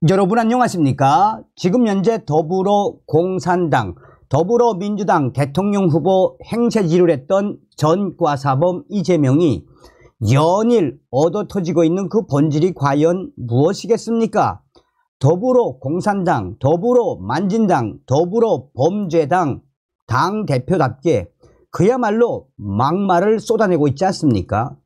여러분 안녕하십니까? 지금 현재 더불어공산당, 더불어민주당 대통령 후보 행세지를 했던 전과사범 이재명이 연일 얻어터지고 있는 그 본질이 과연 무엇이겠습니까? 더불어공산당, 더불어만진당, 더불어범죄당 당대표답게 그야말로 막말을 쏟아내고 있지 않습니까?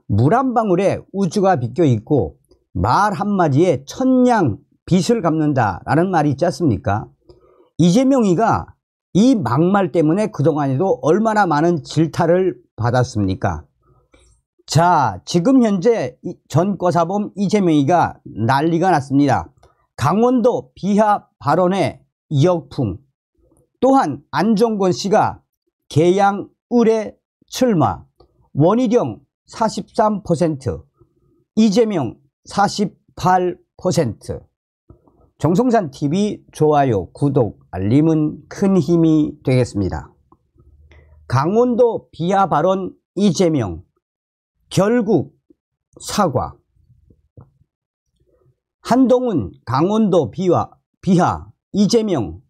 물 한 방울에 우주가 비껴 있고 말 한마디에 천냥 빚을 갚는다라는 말이 있지 않습니까? 이재명이가 이 막말 때문에 그동안에도 얼마나 많은 질타를 받았습니까? 자, 지금 현재 전과사범 이재명이가 난리가 났습니다. 강원도 비하 발언의 역풍, 또한 안종권 씨가 계양 을에 출마, 원희룡 43%, 이재명 48%. 정성산TV 좋아요, 구독, 알림은 큰 힘이 되겠습니다. 강원도 비하 발언 이재명 결국 사과. 한동훈 강원도 비하 이재명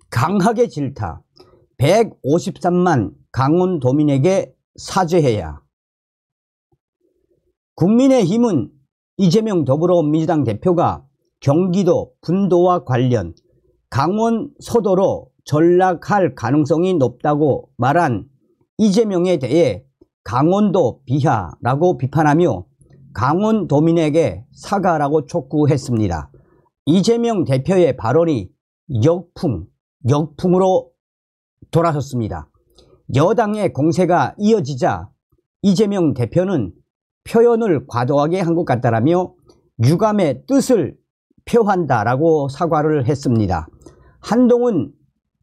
강하게 질타. 153만 강원도민에게 사죄해야. 국민의힘은 이재명 더불어민주당 대표가 경기도 분도와 관련 강원 서도로 전락할 가능성이 높다고 말한 이재명에 대해 강원도 비하라고 비판하며 강원도민에게 사과라고 촉구했습니다. 이재명 대표의 발언이 역풍으로 돌아섰습니다. 여당의 공세가 이어지자 이재명 대표는 표현을 과도하게 한 것 같다라며 유감의 뜻을 표한다라고 사과를 했습니다. 한동훈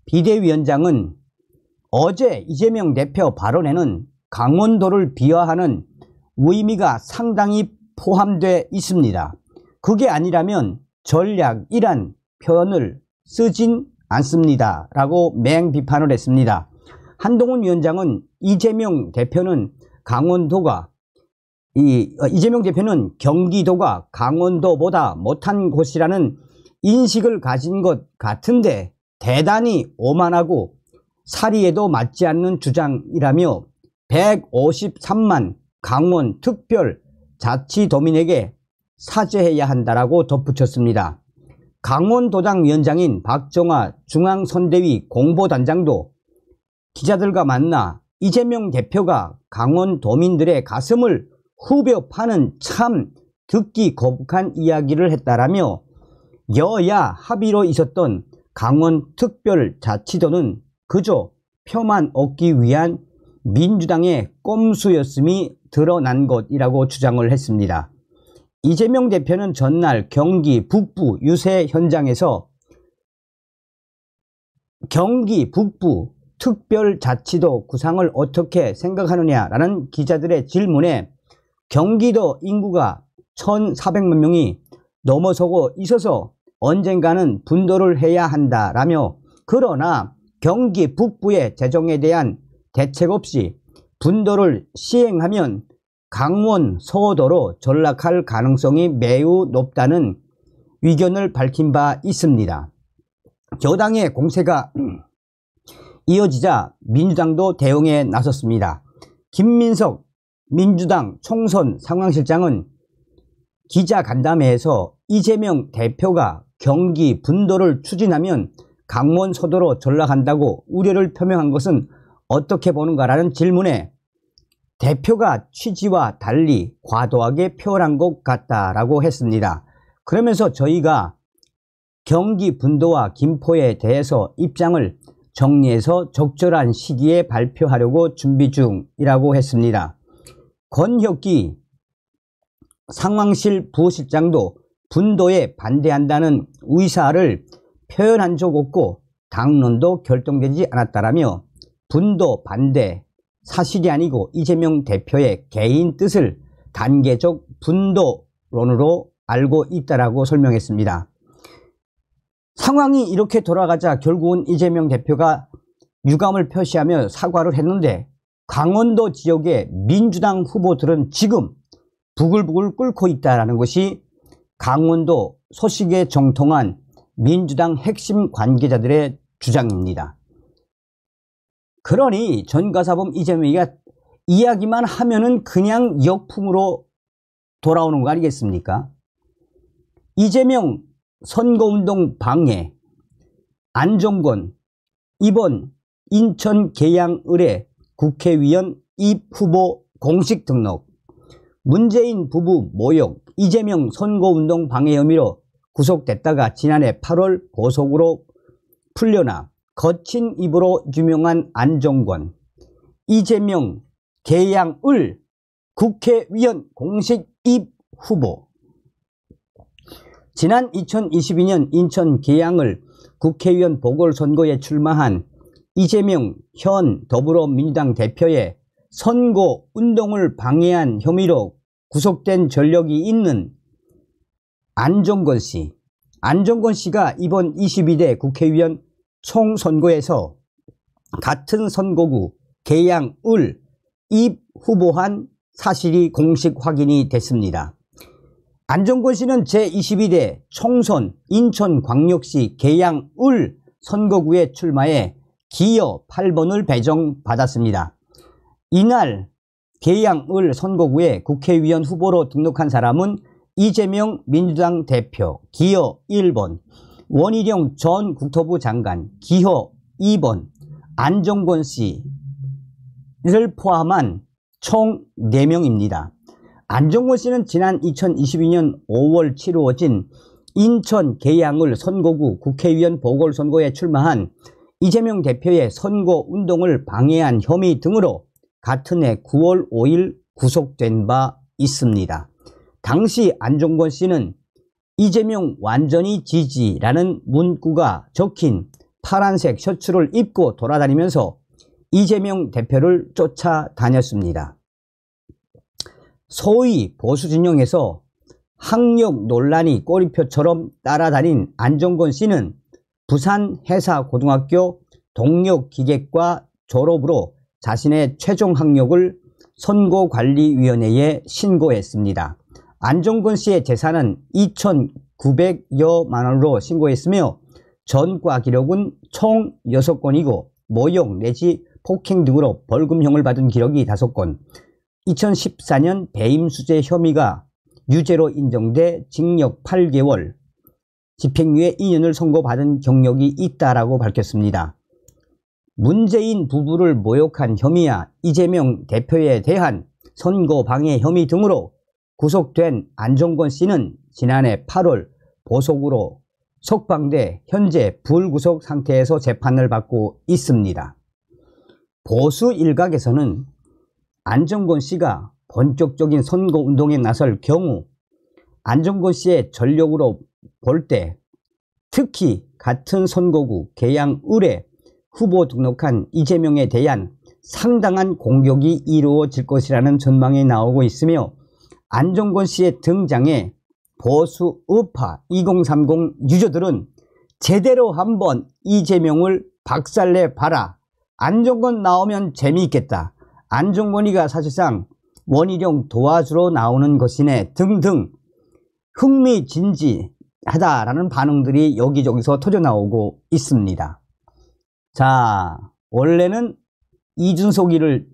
비대위원장은 어제 이재명 대표 발언에는 강원도를 비하하는 의미가 상당히 포함되어 있습니다. 그게 아니라면 전략이란 표현을 쓰진 않습니다 라고 맹비판을 했습니다. 한동훈 위원장은 이재명 대표는 경기도가 강원도보다 못한 곳이라는 인식을 가진 것 같은데 대단히 오만하고 사리에도 맞지 않는 주장이라며 153만 강원 특별자치도민에게 사죄해야 한다라고 덧붙였습니다. 강원도당 위원장인 박정화 중앙선대위 공보단장도 기자들과 만나 이재명 대표가 강원도민들의 가슴을 후벼 파는 참 듣기 거북한 이야기를 했다라며 여야 합의로 있었던 강원특별자치도는 그저 표만 얻기 위한 민주당의 꼼수였음이 드러난 것이라고 주장을 했습니다. 이재명 대표는 전날 경기 북부 유세 현장에서 경기 북부 특별자치도 구상을 어떻게 생각하느냐라는 기자들의 질문에 경기도 인구가 1,400만 명이 넘어서고 있어서 언젠가는 분도를 해야 한다라며 그러나 경기 북부의 재정에 대한 대책 없이 분도를 시행하면 강원 서도로 전락할 가능성이 매우 높다는 의견을 밝힌 바 있습니다. 여당의 공세가 이어지자 민주당도 대응에 나섰습니다. 김민석 민주당 총선 상황실장은 기자간담회에서 이재명 대표가 경기 분도를 추진하면 강원 서도로 전락한다고 우려를 표명한 것은 어떻게 보는가라는 질문에 대표가 취지와 달리 과도하게 표현한 것 같다라고 했습니다. 그러면서 저희가 경기 분도와 김포에 대해서 입장을 정리해서 적절한 시기에 발표하려고 준비 중이라고 했습니다. 권혁기 상황실 부실장도 분도에 반대한다는 의사를 표현한 적 없고 당론도 결정되지 않았다라며 분도 반대 사실이 아니고 이재명 대표의 개인 뜻을 단계적 분도론으로 알고 있다라고 설명했습니다. 상황이 이렇게 돌아가자 결국은 이재명 대표가 유감을 표시하며 사과를 했는데 강원도 지역의 민주당 후보들은 지금 부글부글 끓고 있다는 것이 강원도 소식에 정통한 민주당 핵심 관계자들의 주장입니다. 그러니 전가사범 이재명이가 이야기만 하면은 그냥 역풍으로 돌아오는 거 아니겠습니까? 이재명 선거운동 방해, 안종권 이번 인천 계양을의 국회의원 입후보 공식 등록, 문재인 부부 모욕, 이재명 선거운동 방해 혐의로 구속됐다가 지난해 8월 보석으로 풀려나 거친 입으로 유명한 안종권, 이재명 계양을 국회의원 공식 입후보. 지난 2022년 인천 계양을 국회의원 보궐선거에 출마한 이재명 현 더불어민주당 대표의 선거운동을 방해한 혐의로 구속된 전력이 있는 안종권 씨. 안종권 씨가 이번 22대 국회의원 총선거에서 같은 선거구 계양을 입후보한 사실이 공식 확인이 됐습니다. 안종권 씨는 제22대 총선 인천광역시 계양을 선거구에 출마해 기호 8번을 배정받았습니다. 이날 계양을 선거구에 국회의원 후보로 등록한 사람은 이재명 민주당 대표 기호 1번, 원희룡 전 국토부 장관 기호 2번, 안종권 씨를 포함한 총 4명입니다. 안종권 씨는 지난 2022년 5월 치루어진 인천 계양을 선거구 국회의원 보궐선거에 출마한 이재명 대표의 선거운동을 방해한 혐의 등으로 같은 해 9월 5일 구속된 바 있습니다. 당시 안종권 씨는 이재명 완전히 지지라는 문구가 적힌 파란색 셔츠를 입고 돌아다니면서 이재명 대표를 쫓아다녔습니다. 소위 보수 진영에서 학력 논란이 꼬리표처럼 따라다닌 안종권 씨는 부산해사고등학교 동력기계과 졸업으로 자신의 최종 학력을 선거관리위원회에 신고했습니다. 안종권 씨의 재산은 2,900여만 원으로 신고했으며 전과 기록은 총 6건이고 모욕 내지 폭행 등으로 벌금형을 받은 기록이 5건, 2014년 배임수재 혐의가 유죄로 인정돼 징역 8개월, 집행유예 2년을 선고받은 경력이 있다라고 밝혔습니다. 문재인 부부를 모욕한 혐의야 이재명 대표에 대한 선거방해 혐의 등으로 구속된 안종권 씨는 지난해 8월 보석으로 석방돼 현재 불구속 상태에서 재판을 받고 있습니다. 보수 일각에서는 안종권 씨가 본격적인 선거운동에 나설 경우 안종권 씨의 전력으로 볼 때 특히 같은 선거구 계양을에 후보 등록한 이재명에 대한 상당한 공격이 이루어질 것이라는 전망이 나오고 있으며 안종권 씨의 등장에 보수 우파 2030 유저들은 제대로 한번 이재명을 박살내 봐라. 안종권 나오면 재미있겠다. 안종권이가 사실상 원희룡 도와주러 나오는 것이네 등등 흥미진진하다라는 반응들이 여기저기서 터져나오고 있습니다. 자, 원래는 이준석이를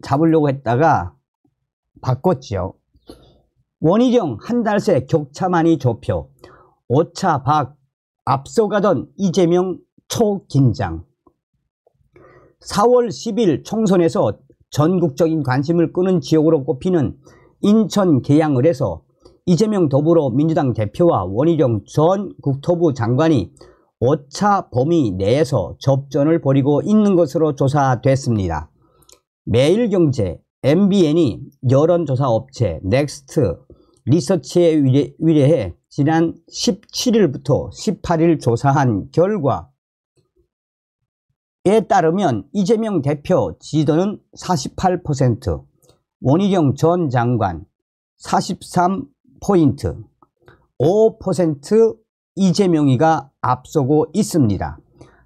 잡으려고 했다가 바꿨지요. 원희룡 한 달 새 격차만이 좁혀 오차 박 앞서가던 이재명 초긴장. 4월 10일 총선에서 전국적인 관심을 끄는 지역으로 꼽히는 인천 계양을에서 이재명 더불어민주당 대표와 원희룡 전 국토부 장관이 오차 범위 내에서 접전을 벌이고 있는 것으로 조사됐습니다. 매일경제, MBN이 여론조사 업체 넥스트 리서치에 의뢰해 지난 17일부터 18일 조사한 결과에 따르면 이재명 대표 지지도는 48%, 원희룡 전 장관 43%, 5% 이재명이가 앞서고 있습니다.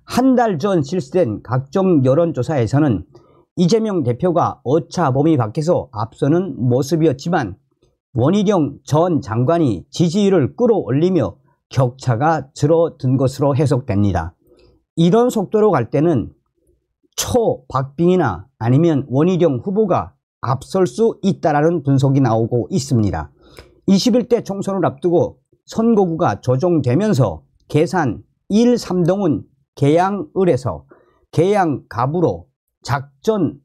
한 달 전 실시된 각종 여론조사에서는 이재명 대표가 오차 범위 밖에서 앞서는 모습이었지만 원희룡 전 장관이 지지율을 끌어올리며 격차가 줄어든 것으로 해석됩니다. 이런 속도로 갈 때는 초-박빙이나 아니면 원희룡 후보가 앞설 수 있다라는 분석이 나오고 있습니다. 21대 총선을 앞두고 선거구가 조정되면서 계산 1, 3동은 계양을에서 계양갑으로 작전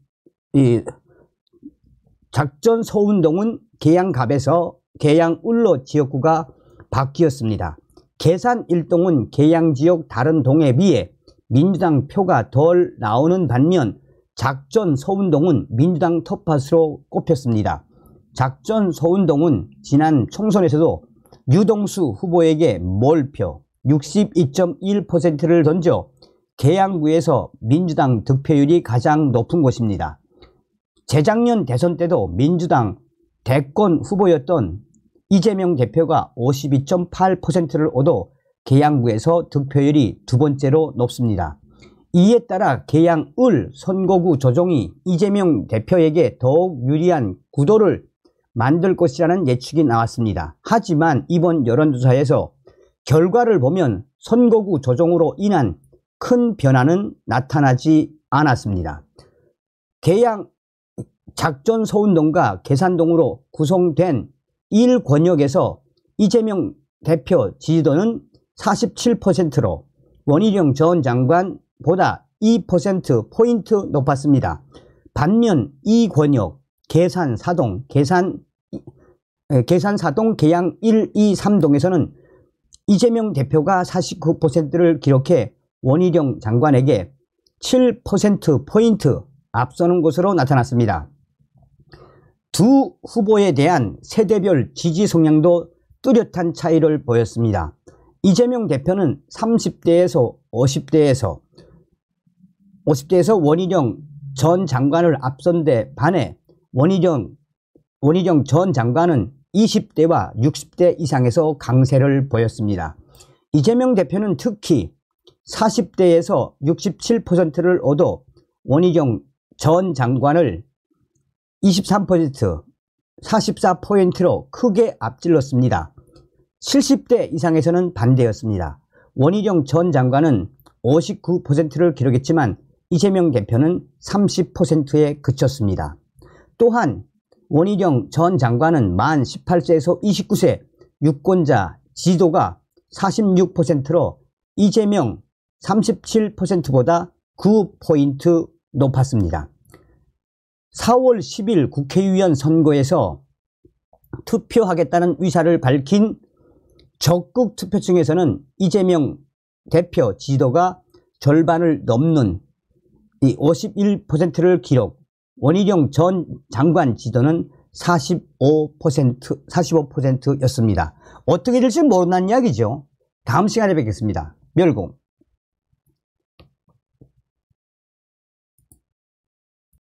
서운동은 계양갑에서 계양을로 지역구가 바뀌었습니다. 계산 1동은 계양지역 다른 동에 비해 민주당 표가 덜 나오는 반면 작전 서운동은 민주당 텃밭으로 꼽혔습니다. 작전 서운동은 지난 총선에서도 유동수 후보에게 몰표 62.1%를 던져 계양구에서 민주당 득표율이 가장 높은 곳입니다. 재작년 대선 때도 민주당 대권 후보였던 이재명 대표가 52.8%를 얻어 계양구에서 득표율이 두 번째로 높습니다. 이에 따라 계양을 선거구 조정이 이재명 대표에게 더욱 유리한 구도를 만들 것이라는 예측이 나왔습니다. 하지만 이번 여론조사에서 결과를 보면 선거구 조정으로 인한 큰 변화는 나타나지 않았습니다. 계양 작전 서운동과 계산동으로 구성된 1권역에서 이재명 대표 지지도는 47%로 원희룡 전 장관보다 2%포인트 높았습니다. 반면 이 권역 계산사동, 계양 1, 2, 3동에서는 이재명 대표가 49%를 기록해 원희룡 장관에게 7%포인트 앞서는 것으로 나타났습니다. 두 후보에 대한 세대별 지지 성향도 뚜렷한 차이를 보였습니다. 이재명 대표는 30대에서 50대에서 원희룡 전 장관을 앞선 데 반해 원희룡 전 장관은 20대와 60대 이상에서 강세를 보였습니다. 이재명 대표는 특히 40대에서 67%를 얻어 원희룡 전 장관을 23%, 44%로 크게 앞질렀습니다. 70대 이상에서는 반대였습니다. 원희룡 전 장관은 59%를 기록했지만 이재명 대표는 30%에 그쳤습니다. 또한 원희룡 전 장관은 만 18세에서 29세 유권자 지지도가 46%로 이재명 37%보다 9포인트 높았습니다. 4월 10일 국회의원 선거에서 투표하겠다는 의사를 밝힌 적극 투표층에서는 이재명 대표 지지도가 절반을 넘는 51%를 기록, 원희룡 전 장관 지지도는 45%였습니다. 어떻게 될지 모른다는 이야기죠. 다음 시간에 뵙겠습니다. 멸공.